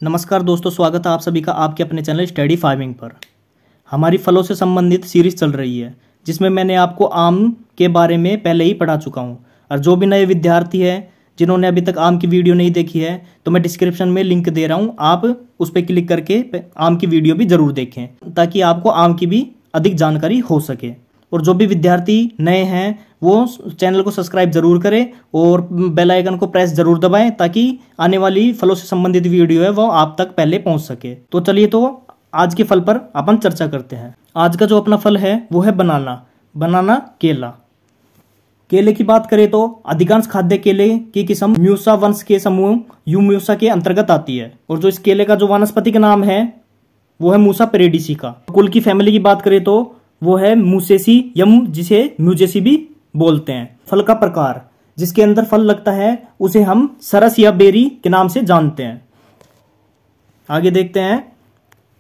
नमस्कार दोस्तों, स्वागत है आप सभी का आपके अपने चैनल स्टडी फार्मिंग पर। हमारी फलों से संबंधित सीरीज चल रही है जिसमें मैंने आपको आम के बारे में पहले ही पढ़ा चुका हूं। और जो भी नए विद्यार्थी हैं जिन्होंने अभी तक आम की वीडियो नहीं देखी है तो मैं डिस्क्रिप्शन में लिंक दे रहा हूं, आप उस पर क्लिक करके आम की वीडियो भी ज़रूर देखें ताकि आपको आम की भी अधिक जानकारी हो सके। और जो भी विद्यार्थी नए हैं वो चैनल को सब्सक्राइब जरूर करें और बेल आइकन को प्रेस जरूर दबाएं ताकि आने वाली फलों से संबंधित वीडियो है वो आप तक पहले पहुंच सके। तो चलिए तो आज के फल पर अपन चर्चा करते हैं। आज का जो अपना फल है वो है बनाना केला। केले की बात करें तो अधिकांश खाद्य केले की किस्म म्यूसा वंश के समूह यूम्यूसा के अंतर्गत आती है। और जो इस केले का जो वानस्पतिक नाम है वो है मूसा पेरेडिसी का। कुल की फैमिली की बात करें तो वो है मूसेसी यम, जिसे म्यूजेसी भी बोलते हैं। फल का प्रकार जिसके अंदर फल लगता है उसे हम सरस या बेरी के नाम से जानते हैं। आगे देखते हैं,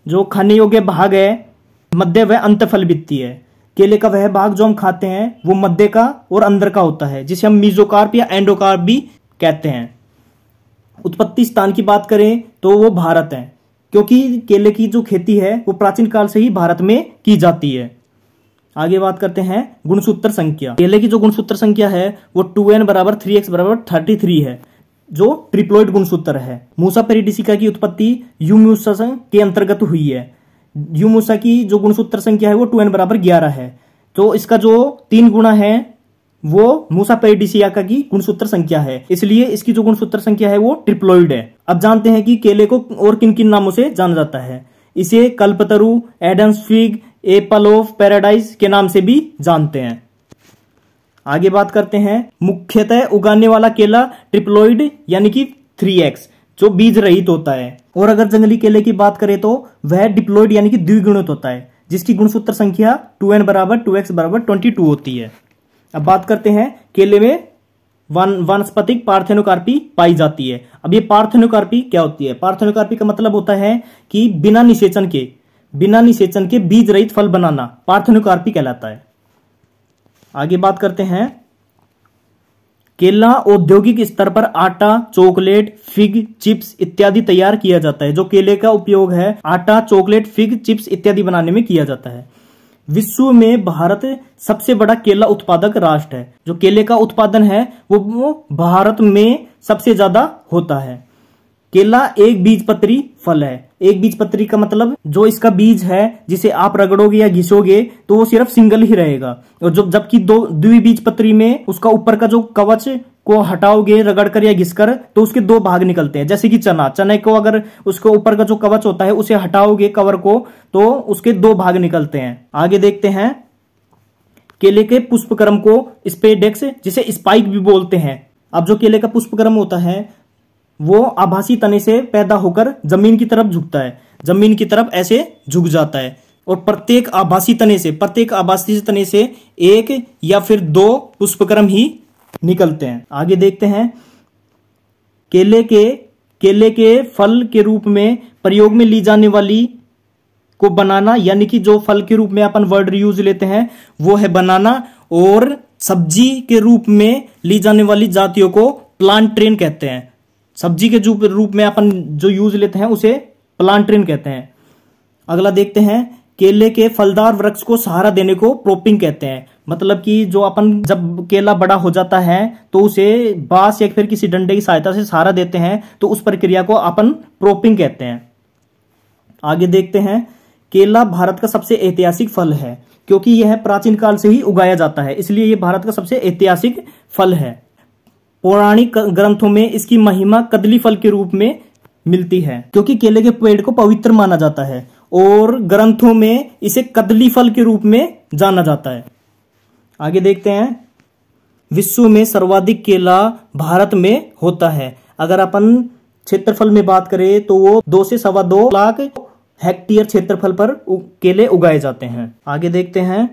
जो खाने योग्य भाग है मध्य व अंत फल भित्ति है। केले का वह भाग जो हम खाते हैं वो मध्य का और अंदर का होता है जिसे हम मीजोकार्प या एंडोकार्प भी कहते हैं। उत्पत्ति स्थान की बात करें तो वो भारत है, क्योंकि केले की जो खेती है वो प्राचीन काल से ही भारत में की जाती है। आगे बात करते हैं गुणसूत्र संख्या। केले की जो गुणसूत्र संख्या है वो 2n = 3x = 33 है, जो ट्रिप्लोइड गुणसूत्र है। मूसा पेरिडिसिका की उत्पत्ति यूम्यूसा के अंतर्गत हुई है। यूम्यूसा की जो गुणसूत्र संख्या है वो 2n = 11 है। तो इसका जो 3 गुणा है वो मूसा पेरिडिसिका की गुणसूत्र संख्या है, इसलिए इसकी जो गुणसूत्र संख्या है वो ट्रिप्लोइड है। अब जानते हैं कि केले को और किन किन नामों से जाना जाता है। इसे Kalpataru, Adam's fig, apple of paradise के नाम से भी जानते हैं। आगे बात करते हैं, मुख्यतः उगाने वाला केला ट्रिप्लोइड यानी कि 3x जो बीज रहित होता है। और अगर जंगली केले की बात करें तो वह डिप्लोइड यानी कि द्विगुणित होता है, जिसकी गुणसूत्र संख्या 2n = 2x = 22 होती है। अब बात करते हैं, केले में वानस्पतिक पार्थेनोकार्पी पाई जाती है। अब ये पार्थेनोकार्पी क्या होती है? पार्थेनोकार्पी का मतलब होता है कि बिना निषेचन के बीज रहित फल बनाना पार्थेनोकार्पी कहलाता है। आगे बात करते हैं, केला औद्योगिक स्तर पर आटा, चॉकलेट, फिग, चिप्स इत्यादि तैयार किया जाता है। जो केले का उपयोग है आटा, चॉकलेट, फिग, चिप्स इत्यादि बनाने में किया जाता है। विश्व में भारत सबसे बड़ा केला उत्पादक राष्ट्र है। जो केले का उत्पादन है वो भारत में सबसे ज्यादा होता है। केला एक बीजपत्री फल है। एक बीजपत्री का मतलब जो इसका बीज है जिसे आप रगड़ोगे या घिसोगे तो वो सिर्फ सिंगल ही रहेगा, और जबकि द्विबीजपत्री में उसका ऊपर का जो कवच को हटाओगे रगड़कर या घिसकर तो उसके 2 भाग निकलते हैं। जैसे कि चने को अगर उसके ऊपर का जो कवच होता है उसे हटाओगे कवर को तो उसके 2 भाग निकलते हैं। आगे देखते हैं, केले के पुष्पक्रम को स्पेडेक्स जिसे स्पाइक भी बोलते हैं। अब जो केले का पुष्पक्रम होता है वो आभासी तने से पैदा होकर जमीन की तरफ झुकता है, जमीन की तरफ ऐसे झुक जाता है। और प्रत्येक आभासी तने से 1 या फिर 2 पुष्पक्रम ही निकलते हैं। आगे देखते हैं, केले के फल के रूप में प्रयोग में ली जाने वाली को बनाना, यानी कि जो फल के रूप में अपन वर्ड यूज लेते हैं वो है बनाना, और सब्जी के रूप में ली जाने वाली जातियों को प्लांटेन कहते हैं। सब्जी के रूप में अपन जो यूज लेते हैं उसे प्लांटेन कहते हैं। अगला देखते हैं, केले के फलदार वृक्ष को सहारा देने को प्रोपिंग कहते हैं। मतलब कि जो अपन जब केला बड़ा हो जाता है तो उसे बांस या फिर किसी डंडे की सहायता से सहारा देते हैं तो उस प्रक्रिया को अपन प्रोपिंग कहते हैं। आगे देखते हैं, केला भारत का सबसे ऐतिहासिक फल है, क्योंकि यह प्राचीन काल से ही उगाया जाता है, इसलिए यह भारत का सबसे ऐतिहासिक फल है। पौराणिक ग्रंथों में इसकी महिमा कदली फल के रूप में मिलती है, क्योंकि केले के पेड़ को पवित्र माना जाता है और ग्रंथों में इसे कदली फल के रूप में जाना जाता है। आगे देखते हैं, विश्व में सर्वाधिक केला भारत में होता है। अगर अपन क्षेत्रफल में बात करें तो वो 2 से 2.25 लाख हेक्टेयर क्षेत्रफल पर केले उगाए जाते हैं। आगे देखते हैं,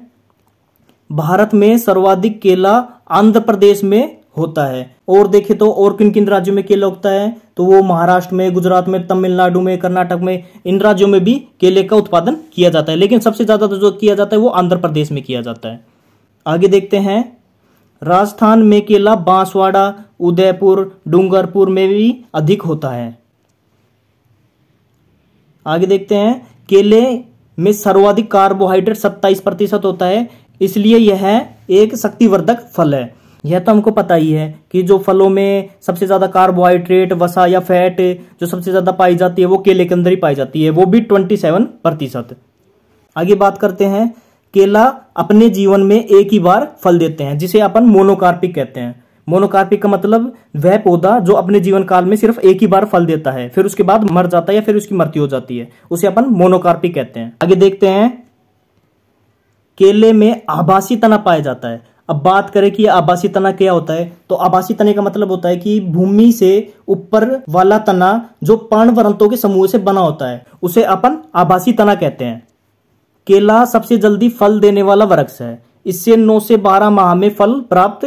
भारत में सर्वाधिक केला आंध्र प्रदेश में होता है। और देखें तो और किन किन राज्यों में केला उगता है तो वो महाराष्ट्र में, गुजरात में, तमिलनाडु में, कर्नाटक में, इन राज्यों में भी केले का उत्पादन किया जाता है, लेकिन सबसे ज्यादा जो किया जाता है वो आंध्र प्रदेश में किया जाता है। आगे देखते हैं, राजस्थान में केला बांसवाड़ा, उदयपुर, डूंगरपुर में भी अधिक होता है। आगे देखते हैं, केले में सर्वाधिक कार्बोहाइड्रेट 27% होता है, इसलिए यह एक शक्तिवर्धक फल है। यह तो हमको पता ही है कि जो फलों में सबसे ज्यादा कार्बोहाइड्रेट, वसा या फैट जो सबसे ज्यादा पाई जाती है वो केले के अंदर ही पाई जाती है, वो भी 27%। आगे बात करते हैं, केला अपने जीवन में एक ही बार फल देते हैं, जिसे अपन मोनोकार्पिक कहते हैं। मोनोकार्पिक का मतलब वह पौधा जो अपने जीवन काल में सिर्फ एक ही बार फल देता है, फिर उसके बाद मर जाता है या फिर उसकी मृत्यु हो जाती है, उसे अपन मोनोकार्पिक कहते हैं। आगे देखते हैं, केले में आभासी तना पाया जाता है। अब बात करें कि आभासी तना क्या होता है, तो आभासी तने का मतलब होता है कि भूमि से ऊपर वाला तना जो पर्णवृंतों के समूह से बना होता है, उसे अपन आभासी तना कहते हैं। केला सबसे जल्दी फल देने वाला वृक्ष है, इससे 9 से 12 माह में फल प्राप्त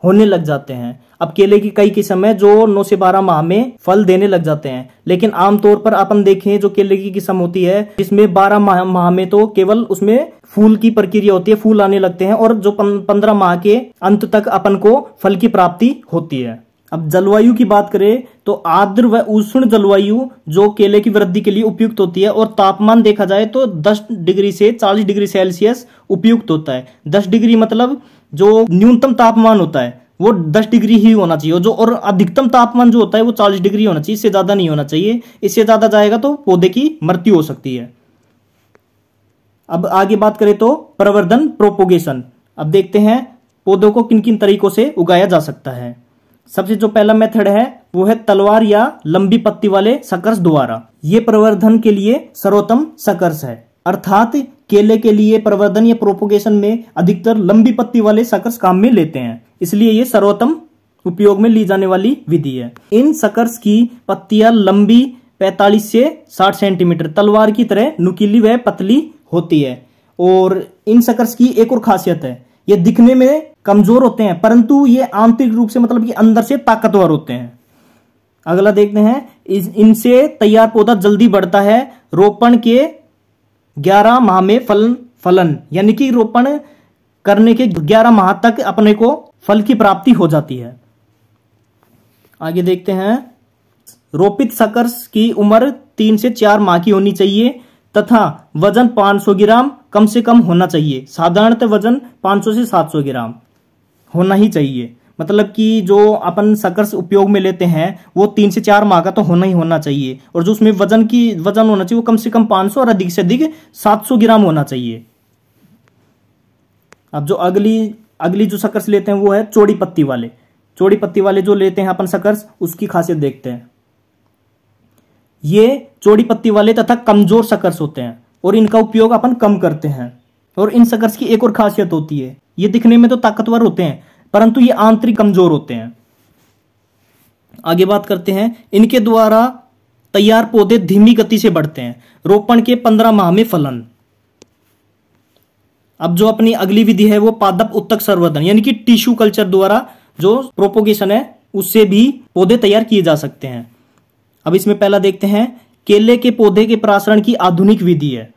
होने लग जाते हैं। अब केले की कई किस्म है जो 9 से 12 माह में फल देने लग जाते हैं, लेकिन आमतौर पर अपन देखें जो केले की किस्म होती है जिसमें 12 माह में तो केवल उसमें फूल की प्रक्रिया होती है, फूल आने लगते हैं, और जो 15 माह के अंत तक अपन को फल की प्राप्ति होती है। अब जलवायु की बात करें तो आर्द्र व उष्ण जलवायु जो केले की वृद्धि के लिए उपयुक्त होती है, और तापमान देखा जाए तो 10 डिग्री से 40 डिग्री सेल्सियस उपयुक्त होता है। 10 डिग्री मतलब जो न्यूनतम तापमान होता है वो 10 डिग्री ही होना चाहिए, और अधिकतम तापमान जो होता है वो 40 डिग्री होना चाहिए, इससे ज्यादा नहीं होना चाहिए। इससे ज्यादा जाएगा तो पौधे की मृत्यु हो सकती है। अब आगे बात करें तो प्रवर्धन, प्रोपोगेशन। अब देखते हैं पौधों को किन किन तरीकों से उगाया जा सकता है। सबसे जो पहला मेथड है वो है तलवार या लंबी पत्ती वाले सकर्स द्वारा। ये प्रवर्धन के लिए सर्वोत्तम सकर्स है, अर्थात केले के लिए प्रवर्धन या प्रोपोगेशन में अधिकतर लंबी पत्ती वाले सकर्स काम में लेते हैं, इसलिए ये सर्वोत्तम उपयोग में ली जाने वाली विधि है। इन सकर्स की पत्तियां लंबी 45 से 60 सेंटीमीटर, तलवार की तरह नुकीली व पतली होती है। और इन सकर्स की एक और खासियत है, ये दिखने में कमजोर होते हैं परंतु ये आंतरिक रूप से मतलब कि अंदर से ताकतवर होते हैं। अगला देखते हैं, इनसे तैयार पौधा जल्दी बढ़ता है। रोपण के 11 माह में फलन यानी कि रोपण करने के 11 माह तक अपने को फल की प्राप्ति हो जाती है। आगे देखते हैं, रोपित सकर्स की उम्र 3 से 4 माह की होनी चाहिए तथा वजन 500 ग्राम कम से कम होना चाहिए। साधारणतः वजन 500 से 700 ग्राम होना ही चाहिए। मतलब कि जो अपन सकर्स उपयोग में लेते हैं वो 3 से 4 माह का तो होना ही होना चाहिए, और जो उसमें वजन होना चाहिए वो कम से कम 500 और अधिक से अधिक 700 ग्राम होना चाहिए। अब जो अगली जो सकर्स लेते हैं वो है चौड़ी पत्ती वाले। चौड़ी पत्ती वाले जो लेते हैं अपन सकर्स, उसकी खासियत देखते हैं। ये चौड़ी पत्ती वाले तथा कमजोर सकर्स होते हैं और इनका उपयोग अपन कम करते हैं। और इन सकर्स की एक और खासियत होती है, ये दिखने में तो ताकतवर होते हैं परंतु ये आंतरिक कमजोर होते हैं। आगे बात करते हैं, इनके द्वारा तैयार पौधे धीमी गति से बढ़ते हैं। रोपण के 15 माह में फलन। अब जो अपनी अगली विधि है वो पादप उत्तक संवर्धन यानी कि टिश्यू कल्चर द्वारा जो प्रोपोगेशन है उससे भी पौधे तैयार किए जा सकते हैं। अब इसमें पहला देखते हैं, केले के पौधे के प्रसारण की आधुनिक विधि है।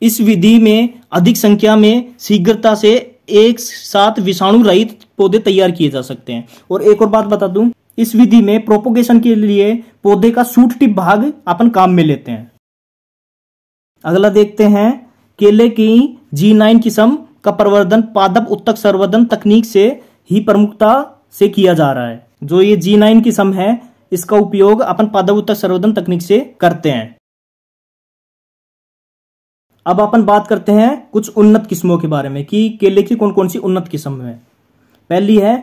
इस विधि में अधिक संख्या में शीघ्रता से एक साथ विषाणु रहित पौधे तैयार किए जा सकते हैं। और एक और बात बता दूं, इस विधि में प्रोपोगेशन के लिए पौधे का शूट टिप भाग अपन काम में लेते हैं। अगला देखते हैं, केले की G9 किस्म का प्रवर्धन पादप उत्तक संवर्धन तकनीक से ही प्रमुखता से किया जा रहा है। जो ये G9 किस्म है इसका उपयोग अपन पादप उत्तक संवर्धन तकनीक से करते हैं। अब अपन बात करते हैं कुछ उन्नत किस्मों के बारे में कि केले की कौन कौन सी उन्नत किस्म है। पहली है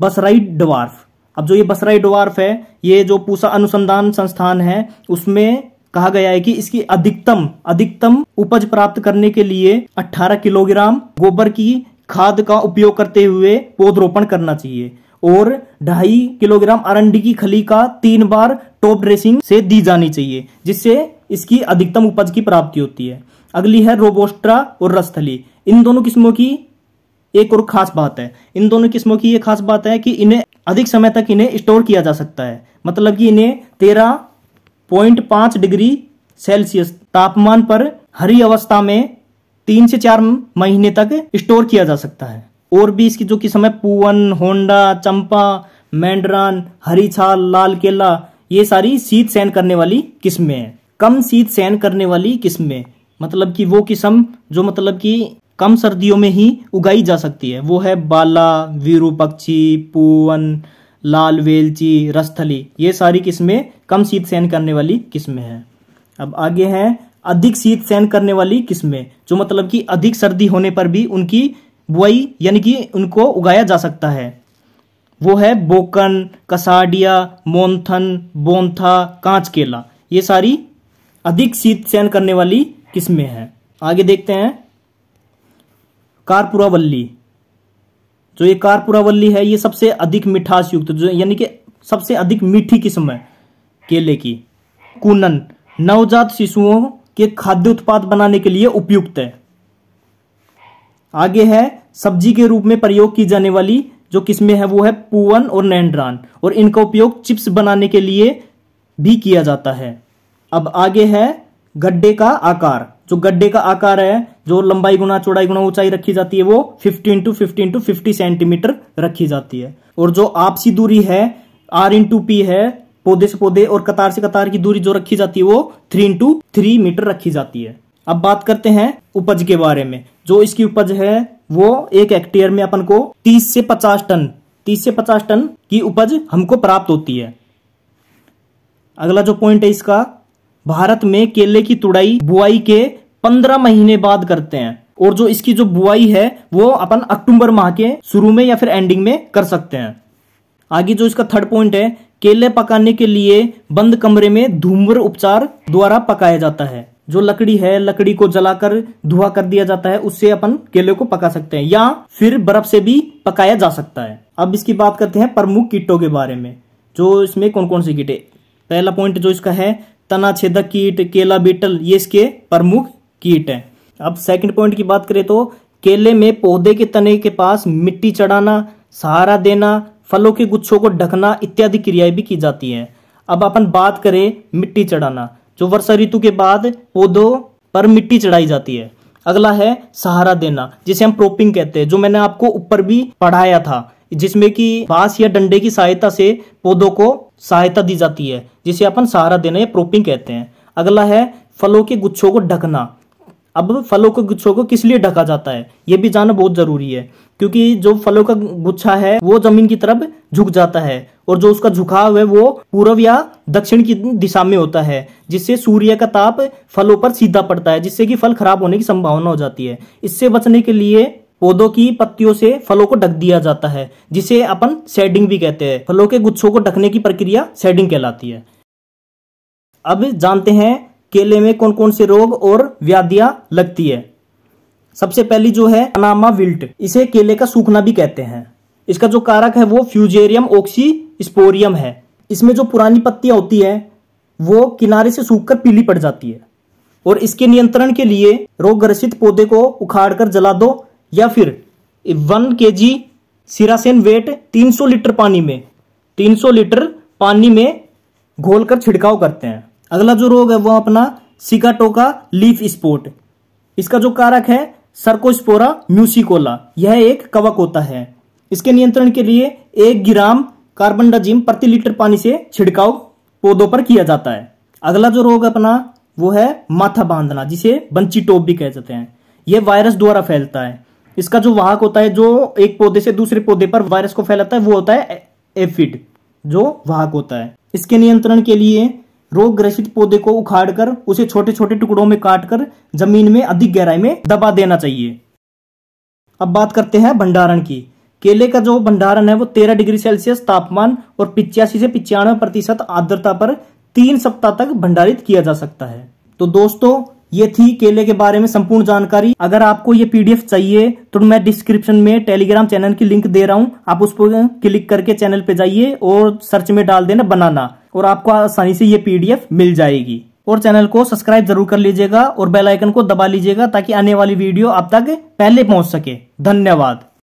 बसराई डवार्फ। अब जो ये बसराई डवार्फ है, ये जो पूसा अनुसंधान संस्थान है उसमें कहा गया है कि इसकी अधिकतम उपज प्राप्त करने के लिए 18 किलोग्राम गोबर की खाद का उपयोग करते हुए पौधरोपण करना चाहिए और 2.5 किलोग्राम अरंडी की खली का 3 बार टॉप ड्रेसिंग से दी जानी चाहिए, जिससे इसकी अधिकतम उपज की प्राप्ति होती है। अगली है रोबोस्ट्रा और रसथली। इन दोनों किस्मों की एक और खास बात है, इन दोनों किस्मों की ये खास बात है कि इन्हें अधिक समय तक इन्हें स्टोर किया जा सकता है। मतलब कि इन्हें 13.5 डिग्री सेल्सियस तापमान पर हरी अवस्था में 3 से 4 महीने तक स्टोर किया जा सकता है। और भी इसकी जो किस्म है पूवन, होंडा, चंपा, मैंड्रान, हरी छाल, लाल केला, ये सारी शीत सहन करने वाली किस्में हैं। कम शीत सहन करने वाली किस्में, मतलब कि वो किस्म जो मतलब कि कम सर्दियों में ही उगाई जा सकती है, वो है बाला, विरूपक्षी, पूवन, लाल वेलची, रसथली। ये सारी किस्में कम शीत सहन करने वाली किस्में हैं। अब आगे हैं अधिक शीत सहन करने वाली किस्में, जो मतलब कि अधिक सर्दी होने पर भी उनकी बुआई यानी कि उनको उगाया जा सकता है। वो है बोकन, कसाडिया, मोन्थन, बोंथा, कांच केला। ये सारी अधिक शीत सहन करने वाली किस्में हैं। आगे देखते हैं कारपुरावल्ली। जो ये कारपुरावल्ली है, ये सबसे अधिक मिठास युक्त, जो यानी कि सबसे अधिक मीठी किस्म है केले की। कूनन नवजात शिशुओं के खाद्य उत्पाद बनाने के लिए उपयुक्त है। आगे है सब्जी के रूप में प्रयोग की जाने वाली जो किस्में हैं, वो है पूवन और नैंड्रान, और इनका उपयोग चिप्स बनाने के लिए भी किया जाता है। अब आगे है गड्ढे का आकार। जो गड्ढे का आकार है, जो लंबाई गुना चौड़ाई गुना ऊंचाई रखी जाती है, वो 15 to 15 to 50 सेंटीमीटर रखी जाती है। और जो आपसी दूरी है R/P है, पौधे से पौधे और कतार से कतार की दूरी जो रखी जाती है, वो 3 मीटर रखी जाती है। अब बात करते हैं उपज के बारे में। जो इसकी उपज है वो 1 हेक्टेयर में अपन को 30 से 50 टन की उपज हमको प्राप्त होती है। अगला जो पॉइंट है इसका, भारत में केले की तुड़ाई बुआई के 15 महीने बाद करते हैं, और जो इसकी जो बुआई है वो अपन अक्टूबर माह के शुरू में या फिर एंडिंग में कर सकते हैं। आगे जो इसका थर्ड पॉइंट है, केले पकाने के लिए बंद कमरे में धूम्र उपचार द्वारा पकाया जाता है। जो लकड़ी है, लकड़ी को जलाकर धुआं कर दिया जाता है, उससे अपन केले को पका सकते हैं, या फिर बर्फ से भी पकाया जा सकता है। अब इसकी बात करते हैं प्रमुख कीटों के बारे में। जो इसमें कौन कौन से कीट है। पहला पॉइंट जो इसका है, तना छेदक कीट, केला बीटल, ये इसके प्रमुख कीट हैं। अब सेकंड पॉइंट की बात करें तो केले में पौधे के तने के पास मिट्टी चढ़ाना, सहारा देना, फलों के गुच्छों को ढकना इत्यादि क्रियाएं भी की जाती हैं। अब अपन बात करें मिट्टी चढ़ाना, जो वर्षा ऋतु के बाद पौधों पर मिट्टी चढ़ाई जाती है। अगला है सहारा देना, जिसे हम प्रोपिंग कहते हैं, जो मैंने आपको ऊपर भी पढ़ाया था, जिसमें कि बांस या डंडे की सहायता से पौधों को सहायता दी जाती है, जिसे अपन सहारा देना या प्रोपिंग कहते हैं। अगला है फलों के गुच्छों को ढकना। अब फलों के गुच्छों को किस लिए ढका जाता है, यह भी जानना बहुत जरूरी है, क्योंकि जो फलों का गुच्छा है वो जमीन की तरफ झुक जाता है, और जो उसका झुकाव है वो पूर्व या दक्षिण की दिशा में होता है, जिससे सूर्य का ताप फलों पर सीधा पड़ता है, जिससे कि फल खराब होने की संभावना हो जाती है। इससे बचने के लिए पौधों की पत्तियों से फलों को ढक दिया जाता है, जिसे अपन शेडिंग भी कहते हैं। फलों के गुच्छों को ढकने की प्रक्रिया शेडिंग कहलाती है। अब जानते हैं केले में कौन कौन से रोग और व्याधियां लगती है। सबसे पहली जो है अनामा विल्ट, इसे केले का सूखना भी कहते हैं। इसका जो कारक है वो फ्यूजेरियम ऑक्सीस्पोरियम है। इसमें जो पुरानी पत्तियां होती है वो किनारे से सूखकर पीली पड़ जाती है, और इसके नियंत्रण के लिए रोग ग्रसित पौधे को उखाड़कर जला दो, या फिर 1 kg सिरासेन वेट 300 लीटर पानी में घोलकर छिड़काव करते हैं। अगला जो रोग है वो अपना सिकाटोका लीफ स्पॉट। इसका जो कारक है सर्कोस्पोरा म्यूसिकोला, यह एक कवक होता है। इसके नियंत्रण के लिए 1 ग्राम कार्बनडाजिम प्रति लीटर पानी से छिड़काव पौधों पर किया जाता है। अगला जो रोग अपना वो है माथा बांधना, जिसे बंची टॉप भी कह जाते हैं। यह वायरस द्वारा फैलता है। इसका जो वाहक होता है, जो एक पौधे से दूसरे पौधे पर वायरस को फैलाता है, वो होता है एफिड, जो वाहक होता है। इसके नियंत्रण के लिए रोग ग्रसित पौधे को उखाड़कर उसे छोटे छोटे टुकड़ों में काटकर जमीन में अधिक गहराई में दबा देना चाहिए। अब बात करते हैं भंडारण की। केले का जो भंडारण है वो 13 डिग्री सेल्सियस तापमान और 85 से 95% आर्द्रता पर 3 सप्ताह तक भंडारित किया जा सकता है। तो दोस्तों, ये थी केले के बारे में संपूर्ण जानकारी। अगर आपको ये PDF चाहिए तो मैं डिस्क्रिप्शन में टेलीग्राम चैनल की लिंक दे रहा हूं, आप उस पर क्लिक करके चैनल पे जाइए और सर्च में डाल देना बनाना, और आपको आसानी से ये PDF मिल जाएगी। और चैनल को सब्सक्राइब जरूर कर लीजिएगा और बेल आइकन को दबा लीजिएगा, ताकि आने वाली वीडियो आप तक पहले पहुंच सके। धन्यवाद।